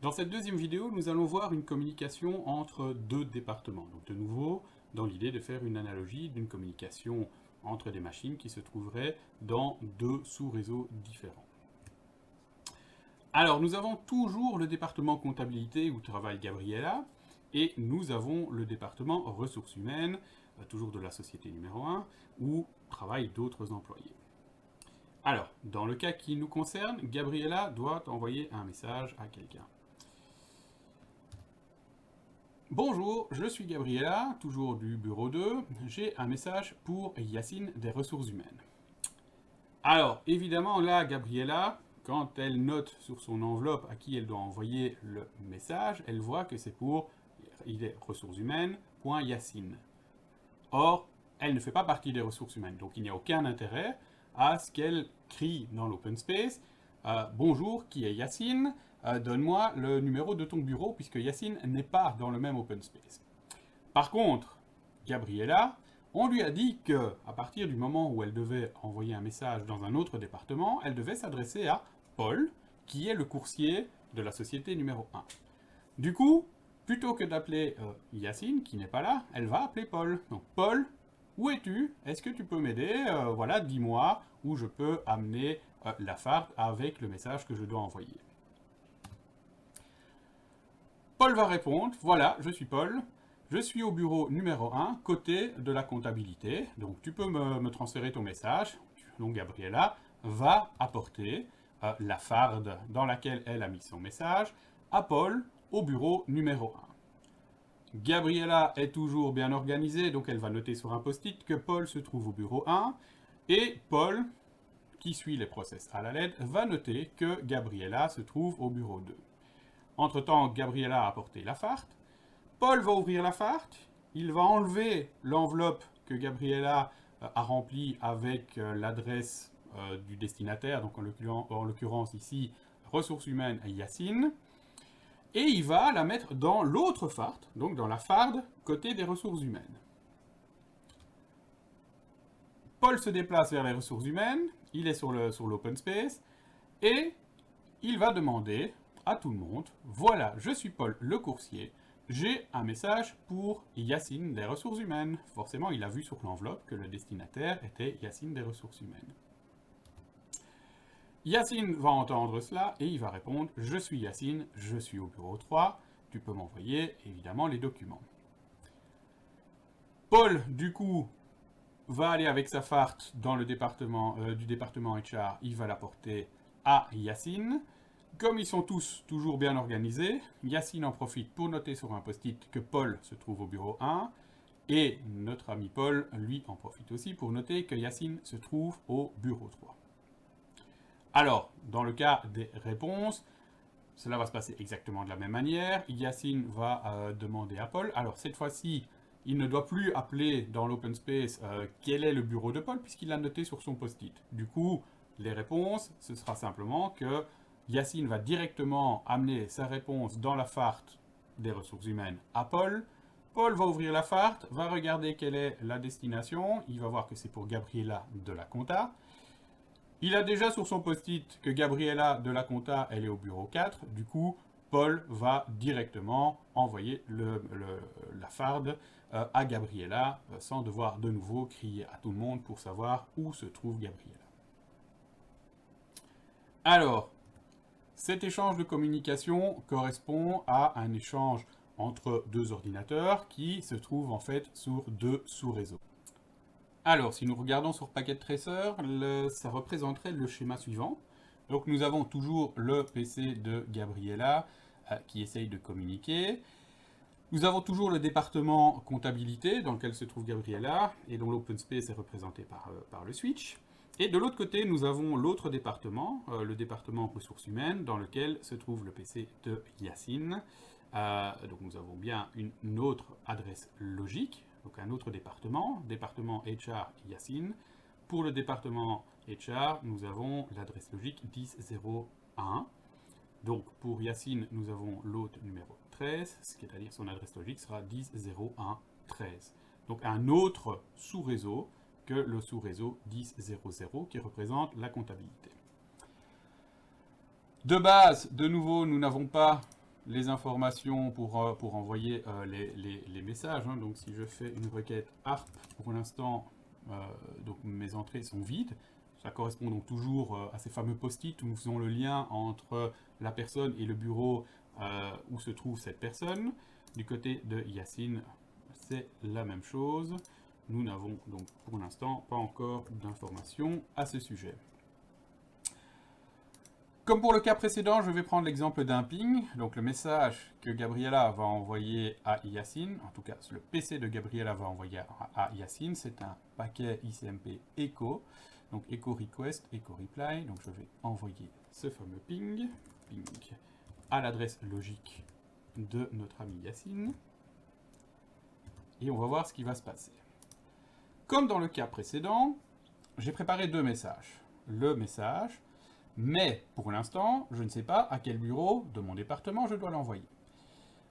Dans cette deuxième vidéo, nous allons voir une communication entre deux départements. Donc de nouveau, dans l'idée de faire une analogie d'une communication entre des machines qui se trouveraient dans deux sous-réseaux différents. Alors, nous avons toujours le département comptabilité où travaille Gabriella, et nous avons le département ressources humaines, toujours de la société numéro 1, où travaillent d'autres employés. Alors, dans le cas qui nous concerne, Gabriella doit envoyer un message à quelqu'un. Bonjour, je suis Gabriella, toujours du bureau 2. J'ai un message pour Yacine des ressources humaines. Alors, évidemment, là, Gabriella, quand elle note sur son enveloppe à qui elle doit envoyer le message, elle voit que c'est pour ressources humaines.yacine. Or, elle ne fait pas partie des ressources humaines, donc il n'y a aucun intérêt à ce qu'elle crie dans l'open space bonjour, qui est Yacine, donne-moi le numéro de ton bureau, puisque Yacine n'est pas dans le même open space. Par contre, Gabriella, on lui a dit que, à partir du moment où elle devait envoyer un message dans un autre département, elle devait s'adresser à Paul, qui est le coursier de la société numéro 1. Du coup, plutôt que d'appeler Yacine, qui n'est pas là, elle va appeler Paul. Donc Paul, où es-tu? Est-ce que tu peux m'aider? Voilà, dis-moi où je peux amener la FART avec le message que je dois envoyer. Paul va répondre, voilà, je suis Paul, je suis au bureau numéro 1, côté de la comptabilité, donc tu peux me transférer ton message. Donc Gabriella va apporter la farde dans laquelle elle a mis son message à Paul au bureau numéro 1. Gabriella est toujours bien organisée, donc elle va noter sur un post-it que Paul se trouve au bureau 1, et Paul, qui suit les process à la lettre, va noter que Gabriella se trouve au bureau 2. Entre-temps, Gabriella a apporté la FART. Paul va ouvrir la FART, il va enlever l'enveloppe que Gabriella a remplie avec l'adresse du destinataire, donc en l'occurrence ici, ressources humaines Yacine, et il va la mettre dans l'autre FART, donc dans la FARD côté des ressources humaines. Paul se déplace vers les ressources humaines, il est sur l'open space, et il va demander à tout le monde, voilà, je suis Paul le coursier, j'ai un message pour Yacine des ressources humaines. Forcément, il a vu sur l'enveloppe que le destinataire était Yacine des ressources humaines. Yacine va entendre cela et il va répondre « Je suis Yacine, je suis au bureau 3, tu peux m'envoyer évidemment les documents. » Paul, du coup, va aller avec sa FART dans le département du département HR, il va la porter à Yacine. Comme ils sont tous toujours bien organisés, Yacine en profite pour noter sur un post-it que Paul se trouve au bureau 1, et notre ami Paul, lui, en profite aussi pour noter que Yacine se trouve au bureau 3. Alors, dans le cas des réponses, cela va se passer exactement de la même manière. Yacine va demander à Paul. Alors, cette fois-ci, il ne doit plus appeler dans l'open space quel est le bureau de Paul, puisqu'il l'a noté sur son post-it. Du coup, les réponses, ce sera simplement que Yacine va directement amener sa réponse dans la FART des ressources humaines à Paul. Paul va ouvrir la FART, va regarder quelle est la destination. Il va voir que c'est pour Gabriella de la compta. Il a déjà sur son post-it que Gabriella de la compta, elle est au bureau 4. Du coup, Paul va directement envoyer la farde à Gabriella sans devoir de nouveau crier à tout le monde pour savoir où se trouve Gabriella. Alors, cet échange de communication correspond à un échange entre deux ordinateurs qui se trouvent en fait sur deux sous-réseaux. Alors, si nous regardons sur Packet Tracer, ça représenterait le schéma suivant. Donc nous avons toujours le PC de Gabriella qui essaye de communiquer. Nous avons toujours le département comptabilité dans lequel se trouve Gabriella et dont l'open space est représenté par le switch. Et de l'autre côté, nous avons l'autre département, le département ressources humaines, dans lequel se trouve le PC de Yacine. Donc nous avons bien une autre adresse logique, donc un autre département, département HR Yacine. Pour le département HR, nous avons l'adresse logique 1001. Donc pour Yacine, nous avons l'hôte numéro 13, c'est-à-dire son adresse logique sera 100113. Donc un autre sous-réseau que le sous-réseau 1000 qui représente la comptabilité. De base, de nouveau, nous n'avons pas les informations pour envoyer les messages. Hein. Donc si je fais une requête ARP, pour l'instant, donc mes entrées sont vides. Ça correspond donc toujours à ces fameux post-it où nous faisons le lien entre la personne et le bureau où se trouve cette personne. Du côté de Yacine, c'est la même chose. Nous n'avons donc pour l'instant pas encore d'informations à ce sujet. Comme pour le cas précédent, je vais prendre l'exemple d'un ping. Donc le message que Gabriela va envoyer à Yacine, en tout cas le PC de Gabriela va envoyer à Yacine, c'est un paquet ICMP echo. Donc echo request, echo reply. Donc je vais envoyer ce fameux ping à l'adresse logique de notre ami Yacine. Et on va voir ce qui va se passer. Comme dans le cas précédent, j'ai préparé deux messages. Le message, mais pour l'instant, je ne sais pas à quel bureau de mon département je dois l'envoyer.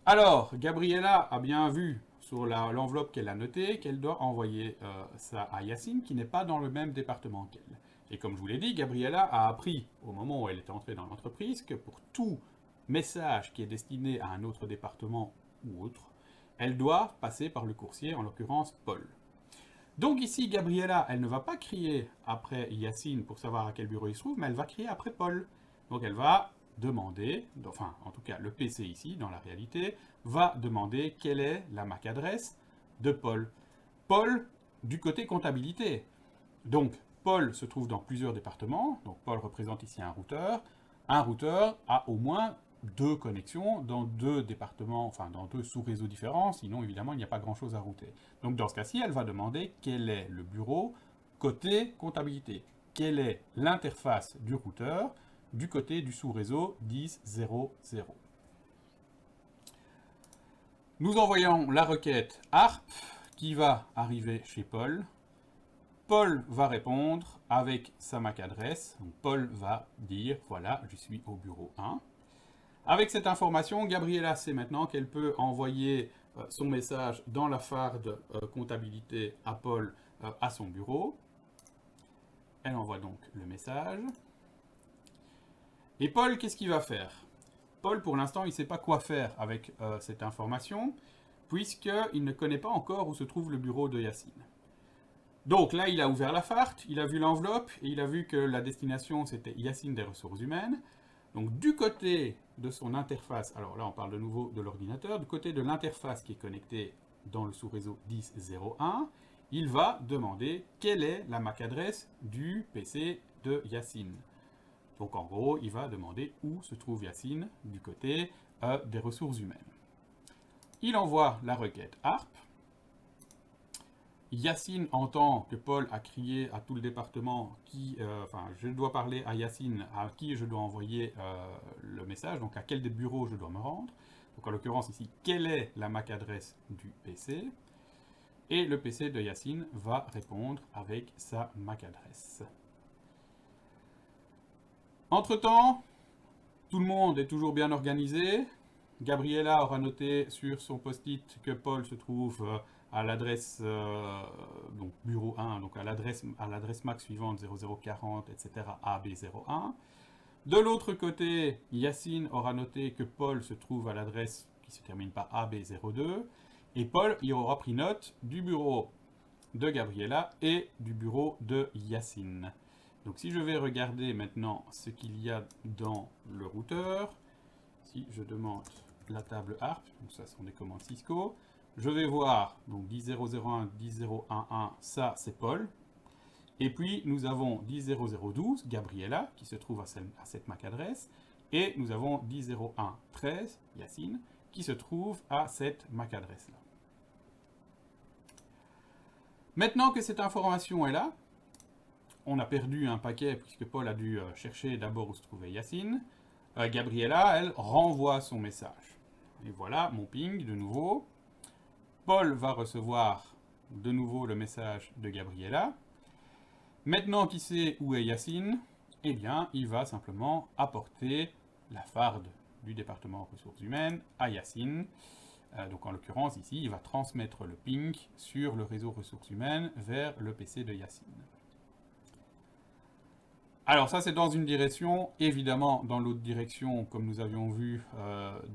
Alors, Gabriela a bien vu sur l'enveloppe qu'elle a notée qu'elle doit envoyer ça à Yacine qui n'est pas dans le même département qu'elle. Et comme je vous l'ai dit, Gabriela a appris au moment où elle est entrée dans l'entreprise que pour tout message qui est destiné à un autre département ou autre, elle doit passer par le coursier, en l'occurrence Paul. Donc ici, Gabriela, elle ne va pas crier après Yacine pour savoir à quel bureau il se trouve, mais elle va crier après Paul. Donc elle va demander, enfin en tout cas le PC ici, dans la réalité, va demander quelle est la MAC adresse de Paul. Paul, du côté comptabilité. Donc Paul se trouve dans plusieurs départements, donc Paul représente ici un routeur. Un routeur a au moins deux connexions dans deux départements, enfin dans deux sous-réseaux différents, sinon évidemment il n'y a pas grand-chose à router. Donc dans ce cas-ci, elle va demander quel est le bureau côté comptabilité. Quelle est l'interface du routeur du côté du sous-réseau 10.0.0. Nous envoyons la requête ARP qui va arriver chez Paul. Paul va répondre avec sa MAC adresse. Donc Paul va dire, voilà, je suis au bureau 1. Avec cette information, Gabriela sait maintenant qu'elle peut envoyer son message dans la farde comptabilité à Paul à son bureau. Elle envoie donc le message. Et Paul, qu'est-ce qu'il va faire? Paul, pour l'instant, il ne sait pas quoi faire avec cette information, puisqu'il ne connaît pas encore où se trouve le bureau de Yacine. Donc là, il a ouvert la farte, il a vu l'enveloppe, et il a vu que la destination, c'était Yacine des ressources humaines. Donc du côté de son interface, alors là on parle de nouveau de l'ordinateur, du côté de l'interface qui est connectée dans le sous-réseau 10.0.1, il va demander quelle est la MAC adresse du PC de Yacine. Donc en gros, il va demander où se trouve Yacine du côté des ressources humaines. Il envoie la requête ARP. Yacine entend que Paul a crié à tout le département je dois parler à Yacine, à qui je dois envoyer le message, donc à quel des bureaux je dois me rendre. Donc en l'occurrence ici, quelle est la MAC adresse du PC? Et le PC de Yacine va répondre avec sa MAC adresse. Entre-temps, tout le monde est toujours bien organisé. Gabriela aura noté sur son post-it que Paul se trouve à l'adresse donc bureau 1, donc à l'adresse MAC suivante 0040, etc. AB01. De l'autre côté, Yacine aura noté que Paul se trouve à l'adresse qui se termine par AB02. Et Paul y aura pris note du bureau de Gabriela et du bureau de Yacine. Donc si je vais regarder maintenant ce qu'il y a dans le routeur, si je demande la table ARP, donc ça sont des commandes Cisco, je vais voir donc 10.0.0.1, 10.0.1.1, ça c'est Paul. Et puis nous avons 10.0.0.12, Gabriela, qui se trouve à cette MAC adresse. Et nous avons 10.0.1.13, Yacine, qui se trouve à cette MAC adresse-là. Maintenant que cette information est là, on a perdu un paquet puisque Paul a dû chercher d'abord où se trouvait Yacine. Gabriela, elle, renvoie son message. Et voilà mon ping de nouveau. Paul va recevoir de nouveau le message de Gabriela. Maintenant qu'il sait où est Yacine, eh bien, il va simplement apporter la farde du département ressources humaines à Yacine. Donc en l'occurrence, ici, il va transmettre le ping sur le réseau ressources humaines vers le PC de Yacine. Alors ça c'est dans une direction, évidemment dans l'autre direction, comme nous avions vu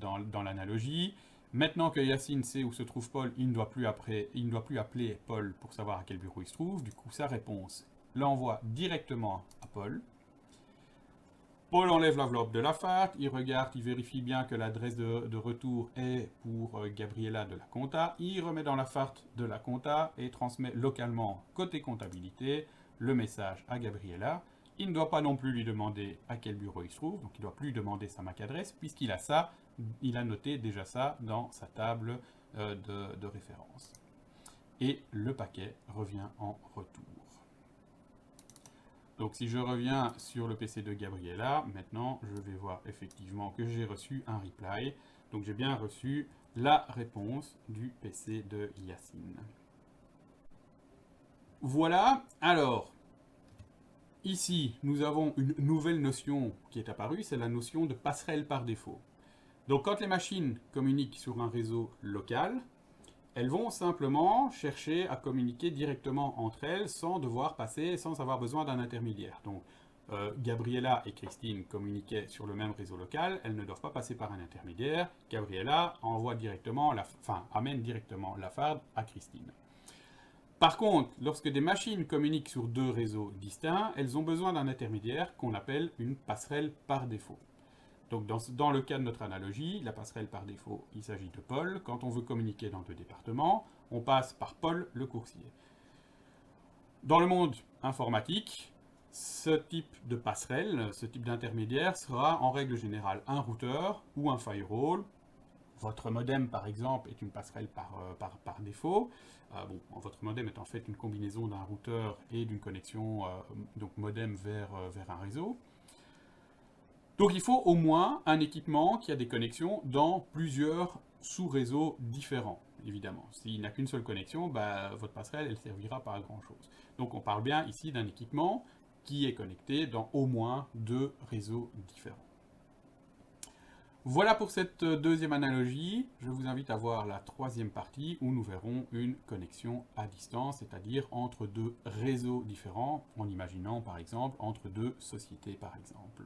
dans l'analogie. Maintenant que Yacine sait où se trouve Paul, il ne doit plus appeler Paul pour savoir à quel bureau il se trouve. Du coup, sa réponse l'envoie directement à Paul. Paul enlève l'enveloppe de la FARC, il regarde, il vérifie bien que l'adresse de retour est pour Gabriela de la compta. Il remet dans la FARC de la compta et transmet localement, côté comptabilité, le message à Gabriela. Il ne doit pas non plus lui demander à quel bureau il se trouve, donc il ne doit plus demander sa MAC adresse, puisqu'il a ça, il a noté déjà ça dans sa table de référence. Et le paquet revient en retour. Donc si je reviens sur le PC de Gabriela, maintenant je vais voir effectivement que j'ai reçu un reply. Donc j'ai bien reçu la réponse du PC de Yacine. Voilà, alors ici nous avons une nouvelle notion qui est apparue, c'est la notion de passerelle par défaut. Donc quand les machines communiquent sur un réseau local, elles vont simplement chercher à communiquer directement entre elles sans devoir passer, sans avoir besoin d'un intermédiaire. Donc, Gabriela et Christine communiquaient sur le même réseau local, elles ne doivent pas passer par un intermédiaire. Gabriela amène directement la FARD à Christine. Par contre, lorsque des machines communiquent sur deux réseaux distincts, elles ont besoin d'un intermédiaire qu'on appelle une passerelle par défaut. Donc dans le cas de notre analogie, la passerelle par défaut, il s'agit de Paul. Quand on veut communiquer dans deux départements, on passe par Paul le coursier. Dans le monde informatique, ce type de passerelle, ce type d'intermédiaire sera en règle générale un routeur ou un firewall. Votre modem, par exemple, est une passerelle par défaut. Votre modem est en fait une combinaison d'un routeur et d'une connexion donc modem vers un réseau. Donc il faut au moins un équipement qui a des connexions dans plusieurs sous-réseaux différents, évidemment. S'il n'a qu'une seule connexion, votre passerelle, elle ne servira pas à grand-chose. Donc on parle bien ici d'un équipement qui est connecté dans au moins deux réseaux différents. Voilà pour cette deuxième analogie. Je vous invite à voir la troisième partie où nous verrons une connexion à distance, c'est-à-dire entre deux réseaux différents, en imaginant par exemple entre deux sociétés par exemple.